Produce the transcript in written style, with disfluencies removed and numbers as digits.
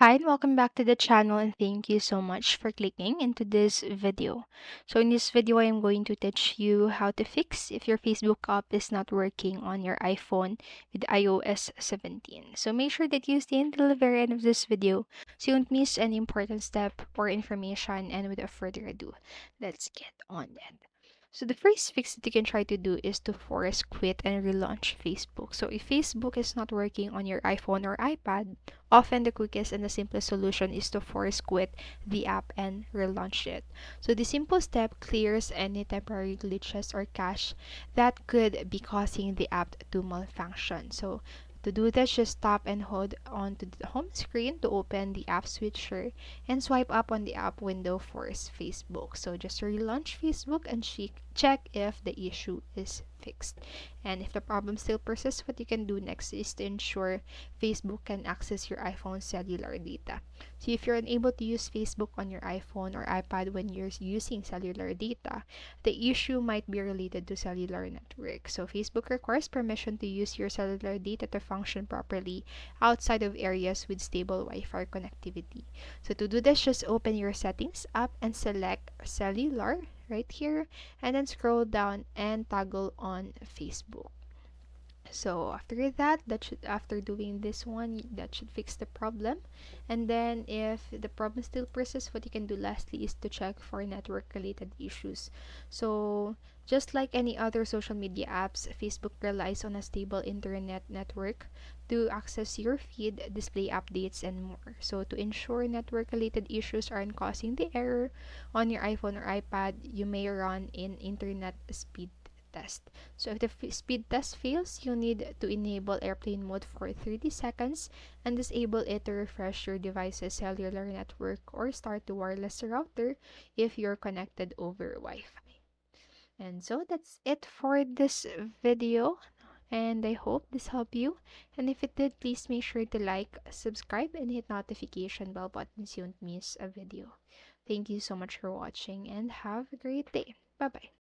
Hi and welcome back to the channel, and thank you so much for clicking into this video. So in this video, I am going to teach you how to fix if your Facebook app is not working on your iPhone with iOS 17. So make sure that you stay until the very end of this video so you don't miss any important step or information. And without further ado, let's get on it. So the first fix that you can try to do is to force quit and relaunch Facebook. So if Facebook is not working on your iPhone or iPad, often the quickest and the simplest solution is to force quit the app and relaunch it. So the simple step clears any temporary glitches or cache that could be causing the app to malfunction. So to do this, just tap and hold on to the home screen to open the app switcher and swipe up on the app window for Facebook. So just relaunch Facebook and check if the issue is fixed. And if the problem still persists, what you can do next is to ensure Facebook can access your iPhone's cellular data. So if you're unable to use Facebook on your iPhone or iPad when you're using cellular data, the issue might be related to cellular network. So Facebook requires permission to use your cellular data to function properly outside of areas with stable Wi-Fi connectivity. So to do this, just open your settings app and select cellular right here, and then scroll down and toggle on Facebook. So after that, after doing this one, that should fix the problem. And then if the problem still persists, what you can do lastly is to check for network related issues. So just like any other social media apps, Facebook relies on a stable internet network to access your feed, display updates, and more. So to ensure network related issues aren't causing the error on your iPhone or iPad, you may run an internet speed test. So if the speed test fails, you need to enable airplane mode for 30 seconds and disable it to refresh your device's cellular network or start the wireless router if you're connected over Wi-Fi. And so that's it for this video. And I hope this helped you. And if it did, please make sure to like, subscribe, and hit notification bell button so you don't miss a video. Thank you so much for watching and have a great day. Bye bye.